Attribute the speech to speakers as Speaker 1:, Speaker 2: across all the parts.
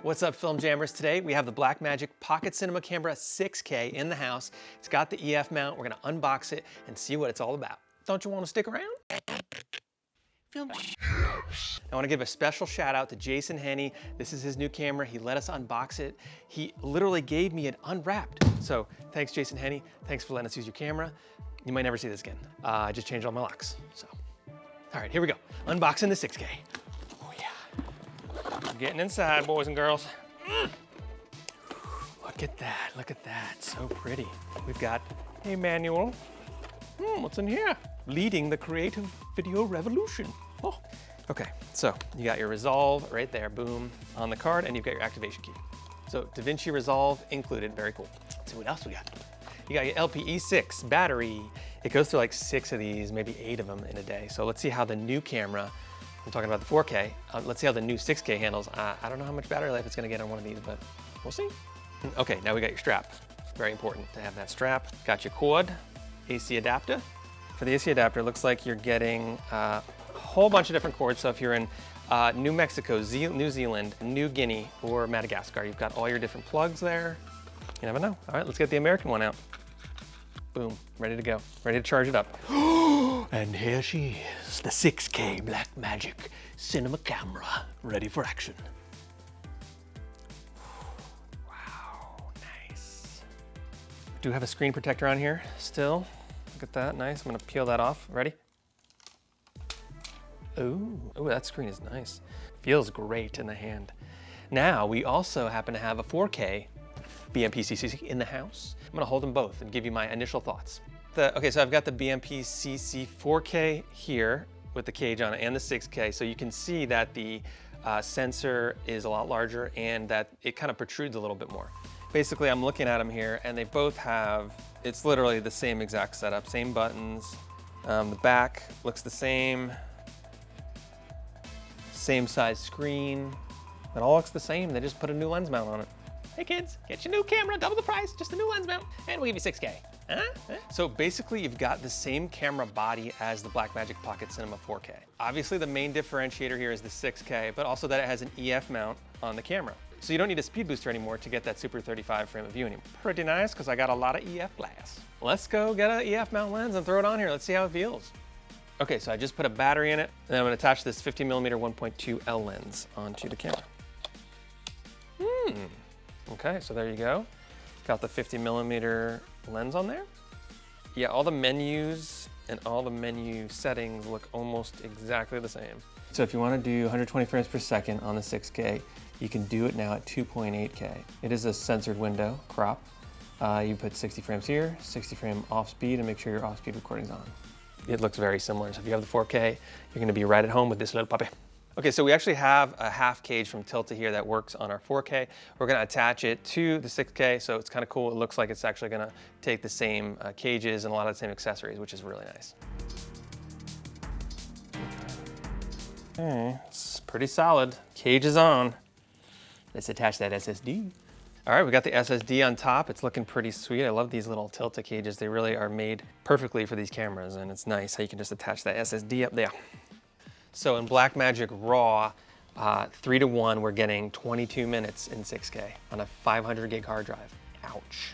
Speaker 1: What's up, Film Jammers? Today we have the Blackmagic Pocket Cinema Camera 6K in the house. It's got the EF mount. We're gonna unbox it and see what it's all about. Don't you want to stick around? Film. I want to give a special shout out to Jason Henney. This is his new camera. He let us unbox it. He literally gave me it unwrapped. So thanks, Jason Henney. Thanks for letting us use your camera. You might never see this again. I just changed all my locks. So, all right, here we go. Unboxing the 6K. Oh yeah. We're getting inside, boys and girls. Look at that, look at that. So pretty. We've got a manual. What's in here? Leading the creative video revolution. Oh. Okay, so you got your Resolve right there, boom, on the card, and you've got your activation key. So DaVinci Resolve included, very cool. Let's see what else we got. You got your LPE6 battery. It goes through like 6 of these, maybe 8 of them in a day. So let's see how the new camera, I'm talking about the 4K, let's see how the new 6K handles. I don't know how much battery life it's gonna get on one of these, but we'll see. Okay, now we got your strap. Very important to have that strap. Got your cord, AC adapter. For the AC adapter, it looks like you're getting a whole bunch of different cords. So if you're in New Mexico, New Zealand, New Guinea, or Madagascar, you've got all your different plugs there. You never know. All right, let's get the American one out. Boom, ready to go. Ready to charge it up. And here she is, the 6K Blackmagic Cinema Camera, ready for action. Wow, nice. Do have a screen protector on here still. Look at that, nice. I'm gonna peel that off. Ready? Ooh, that screen is nice. Feels great in the hand. Now, we also happen to have a 4K BMPCC in the house. I'm gonna hold them both and give you my initial thoughts. Okay, so I've got the BMPCC 4K here with the cage on it and the 6K. So you can see that the sensor is a lot larger and that it kind of protrudes a little bit more. Basically, I'm looking at them here and they both have, it's literally the same exact setup, same buttons. The back looks the same size screen. It all looks the same. They just put a new lens mount on it. Hey kids, get your new camera, double the price, just a new lens mount, and we'll give you 6K. So basically you've got the same camera body as the Blackmagic Pocket Cinema 4K. Obviously the main differentiator here is the 6K, but also that it has an EF mount on the camera. So you don't need a speed booster anymore to get that super 35 frame of view anymore. Pretty nice, because I got a lot of EF glass. Let's go get an EF mount lens and throw it on here. Let's see how it feels. Okay, so I just put a battery in it, and then I'm gonna attach this 50mm 1.2L lens onto the camera. Okay, so there you go. Got the 50mm lens on there. Yeah, all the menus and all the menu settings look almost exactly the same. So if you want to do 120 frames per second on the 6K, you can do it now at 2.8K. It is a censored window, crop. You put 60 frames here, 60 frame off speed, and make sure your off speed recording's on. It looks very similar. So if you have the 4K, you're gonna be right at home with this little puppy. Okay, so we actually have a half cage from Tilta here that works on our 4K. We're gonna attach it to the 6K, so it's kind of cool. It looks like it's actually gonna take the same cages and a lot of the same accessories, which is really nice. Okay, it's pretty solid. Cage is on. Let's attach that SSD. All right, we got the SSD on top. It's looking pretty sweet. I love these little Tilta cages. They really are made perfectly for these cameras, and it's nice how you can just attach that SSD up there. So in Blackmagic RAW, 3:1, we're getting 22 minutes in 6K on a 500 gig hard drive. Ouch.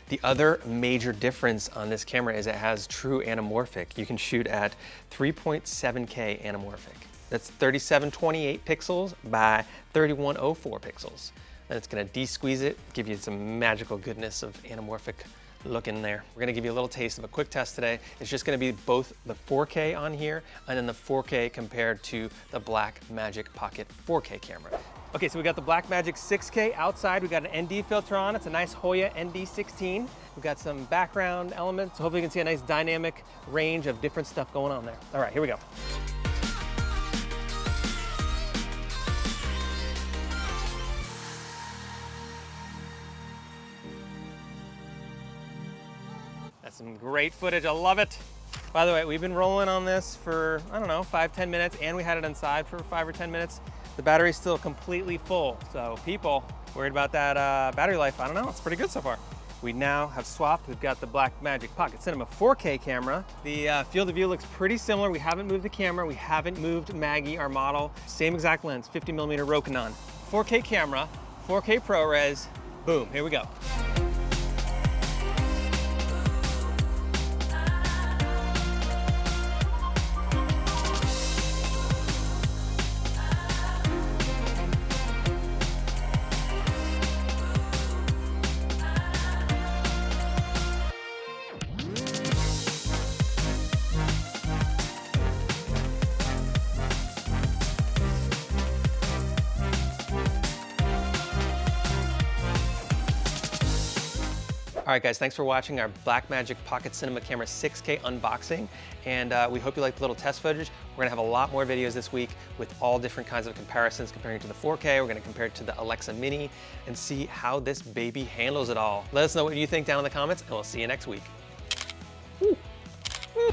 Speaker 1: The other major difference on this camera is it has true anamorphic. You can shoot at 3.7K anamorphic. That's 3728 pixels by 3104 pixels. Then it's gonna de-squeeze it, give you some magical goodness of anamorphic look in there. We're gonna give you a little taste of a quick test today. It's just gonna be both the 4K on here and then the 4K compared to the Blackmagic Pocket 4K camera. Okay, so we got the Blackmagic 6K outside. We got an ND filter on. It's a nice Hoya ND16. We've got some background elements. So hopefully you can see a nice dynamic range of different stuff going on there. All right, here we go. That's some great footage, I love it. By the way, we've been rolling on this for, I don't know, 5-10 minutes, and we had it inside for 5 or 10 minutes. The battery's still completely full. So people worried about that battery life, I don't know, it's pretty good so far. We now have swapped. We've got the Blackmagic Pocket Cinema 4K camera. The field of view looks pretty similar. We haven't moved the camera. We haven't moved Maggie, our model. Same exact lens, 50mm Rokinon. 4K camera, 4K ProRes. Boom, here we go. All right, guys, thanks for watching our Blackmagic Pocket Cinema Camera 6K unboxing. And we hope you liked the little test footage. We're gonna have a lot more videos this week with all different kinds of comparisons, comparing to the 4K. We're gonna compare it to the Alexa Mini and see how this baby handles it all. Let us know what you think down in the comments, and we'll see you next week. Woo. Woo.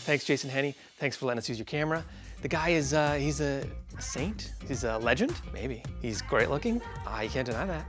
Speaker 1: Thanks, Jason Henney. Thanks for letting us use your camera. The guy is, he's a saint? He's a legend? Maybe. He's great looking? You can't deny that.